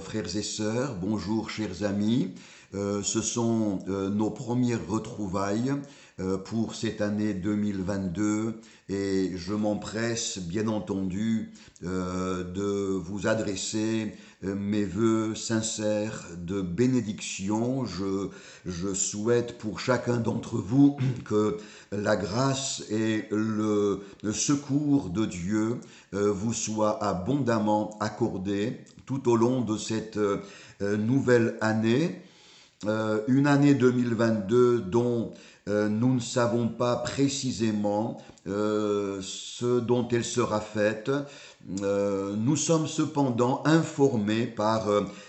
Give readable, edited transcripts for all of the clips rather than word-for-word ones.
frères et sœurs, bonjour chers amis. Ce sont nos premières retrouvailles pour cette année 2022 et je m'empresse bien entendu de vous adresser mes vœux sincères de bénédiction. Je souhaite pour chacun d'entre vous que la grâce et le secours de Dieu vous soient abondamment accordés tout au long de cette nouvelle année. Une année 2022 dont nous ne savons pas précisément ce dont elle sera faite. Nous sommes cependant informés par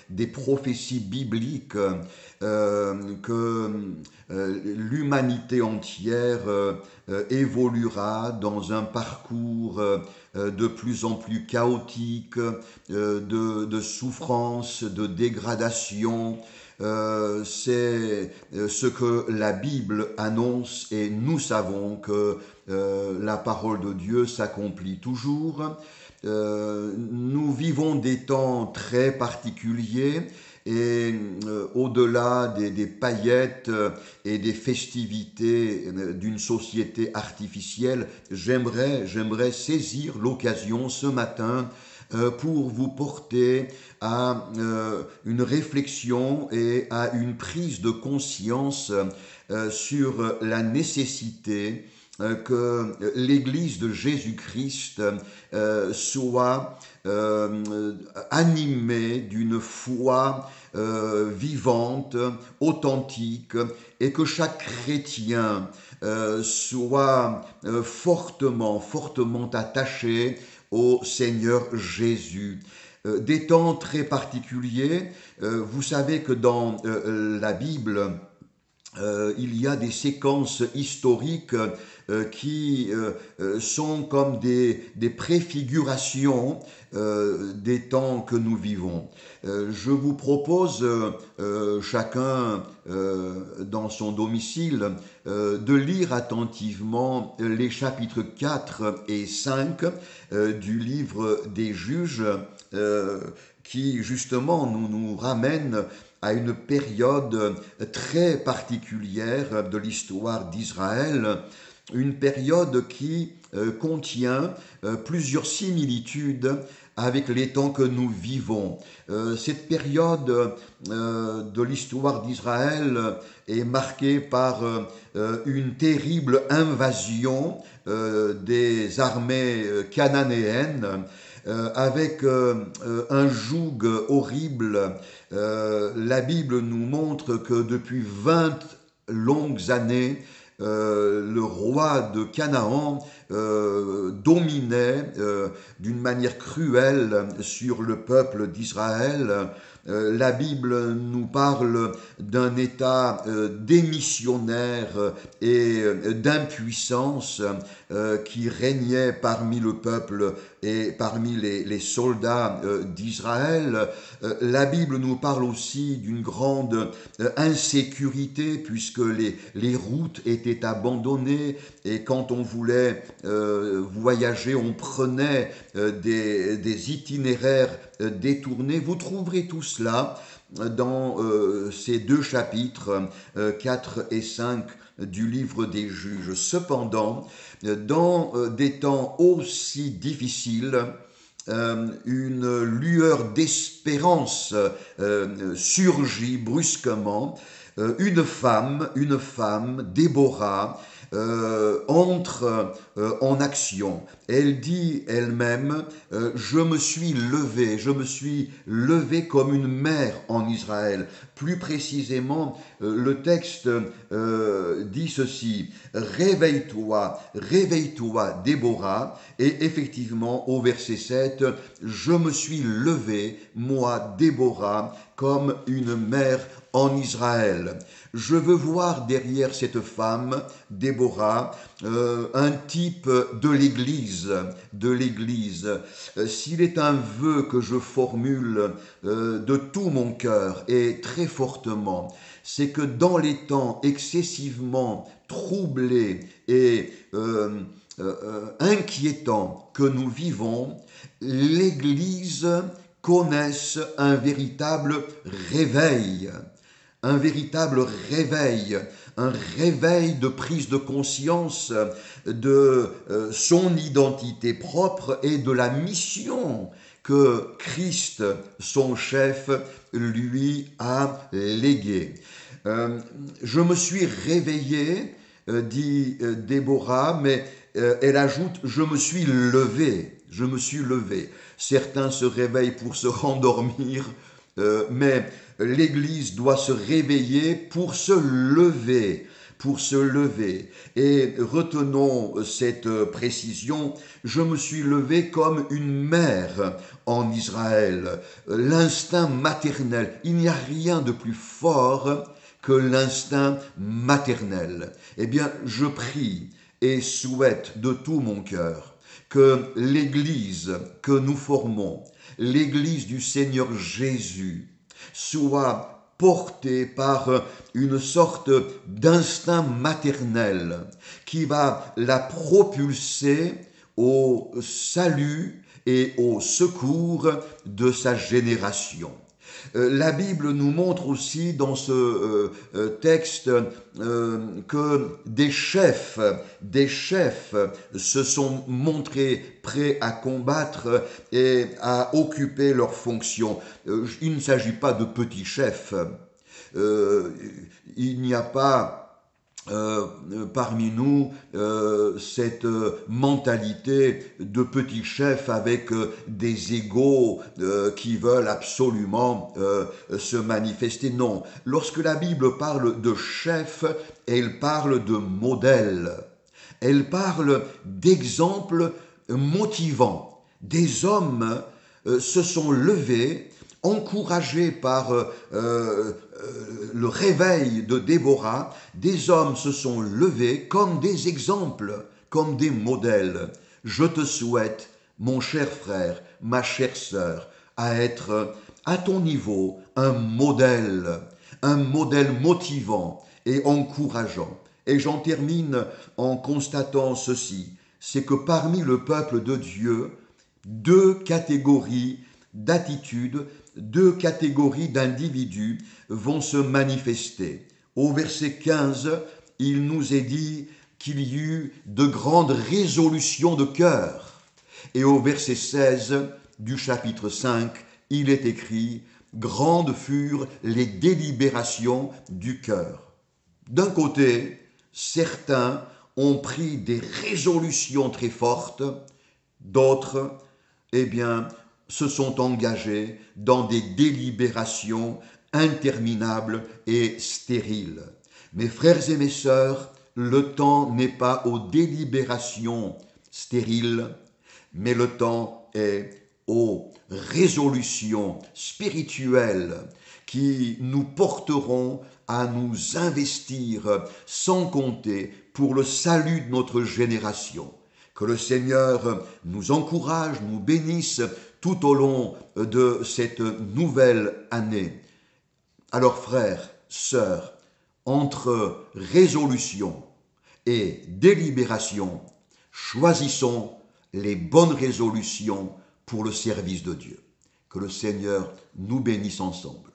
des prophéties bibliques que l'humanité entière évoluera dans un parcours de plus en plus chaotique, de souffrance, de dégradation. C'est ce que la Bible annonce et nous savons que la parole de Dieu s'accomplit toujours. Nous vivons des temps très particuliers et au-delà des paillettes et des festivités d'une société artificielle, j'aimerais saisir l'occasion ce matin pour vous porter à une réflexion et à une prise de conscience sur la nécessité que l'Église de Jésus-Christ soit animée d'une foi vivante, authentique, et que chaque chrétien soit fortement attaché au Seigneur Jésus. Des temps très particuliers, vous savez que dans la Bible, il y a des séquences historiques qui sont comme des préfigurations des temps que nous vivons. Je vous propose, chacun dans son domicile, de lire attentivement les chapitres 4 et 5 du livre des Juges, qui justement nous ramènent à une période très particulière de l'histoire d'Israël, une période qui contient plusieurs similitudes avec les temps que nous vivons. Cette période de l'histoire d'Israël est marquée par une terrible invasion des armées cananéennes, avec un joug horrible. La Bible nous montre que depuis 20 longues années, le roi de Canaan dominait d'une manière cruelle sur le peuple d'Israël. La Bible nous parle d'un état démissionnaire et d'impuissance qui régnait parmi le peuple et parmi les soldats d'Israël. La Bible nous parle aussi d'une grande insécurité puisque les routes étaient abandonnées et quand on voulait voyager, on prenait des itinéraires détournés. Vous trouverez tout cela dans ces deux chapitres, 4 et 5 du livre des Juges. Cependant, dans des temps aussi difficiles, une lueur d'espérance surgit brusquement. Une femme, Déborah, entre en action. Elle dit elle-même, je me suis levée comme une mère en Israël. Plus précisément, le texte dit ceci, réveille-toi, Déborah, et effectivement, au verset 7, je me suis levée, moi, Déborah, comme une mère en Israël. Je veux voir derrière cette femme, Déborah, un type de l'Église. S'il est un vœu que je formule de tout mon cœur et très fortement, c'est que dans les temps excessivement troublés et inquiétants que nous vivons, l'Église connaissent un véritable réveil, un véritable réveil, un réveil de prise de conscience de son identité propre et de la mission que Christ, son chef, lui a léguée. Je me suis réveillé, dit Déborah, mais elle ajoute, je me suis levé, je me suis levé. Certains se réveillent pour se rendormir, mais l'Église doit se réveiller pour se lever, pour se lever. Et retenons cette précision, je me suis levé comme une mère en Israël. L'instinct maternel, il n'y a rien de plus fort que l'instinct maternel. Eh bien, je prie et souhaite de tout mon cœur que l'Église que nous formons, l'Église du Seigneur Jésus, soit portée par une sorte d'instinct maternel qui va la propulser au salut et au secours de sa génération. La Bible nous montre aussi dans ce texte que des chefs se sont montrés prêts à combattre et à occuper leurs fonctions. Il ne s'agit pas de petits chefs. Il n'y a pas parmi nous cette mentalité de petits chefs avec des égos qui veulent absolument se manifester. Non, lorsque la Bible parle de chefs, elle parle de modèles, elle parle d'exemples motivants. Des hommes se sont levés, encouragés par le réveil de Déborah, des hommes se sont levés comme des exemples, comme des modèles. Je te souhaite, mon cher frère, ma chère sœur, à être à ton niveau un modèle motivant et encourageant. Et j'en termine en constatant ceci, c'est que parmi le peuple de Dieu, deux catégories d'attitudes, deux catégories d'individus vont se manifester. Au verset 15, il nous est dit qu'il y eut de grandes résolutions de cœur. Et au verset 16 du chapitre 5, il est écrit « Grandes furent les délibérations du cœur ». D'un côté, certains ont pris des résolutions très fortes, d'autres, se sont engagés dans des délibérations interminables et stériles. Mes frères et mes sœurs, le temps n'est pas aux délibérations stériles, mais le temps est aux résolutions spirituelles qui nous porteront à nous investir sans compter pour le salut de notre génération. Que le Seigneur nous encourage, nous bénisse tout au long de cette nouvelle année. Alors frères, sœurs, entre résolution et délibération, choisissons les bonnes résolutions pour le service de Dieu. Que le Seigneur nous bénisse ensemble.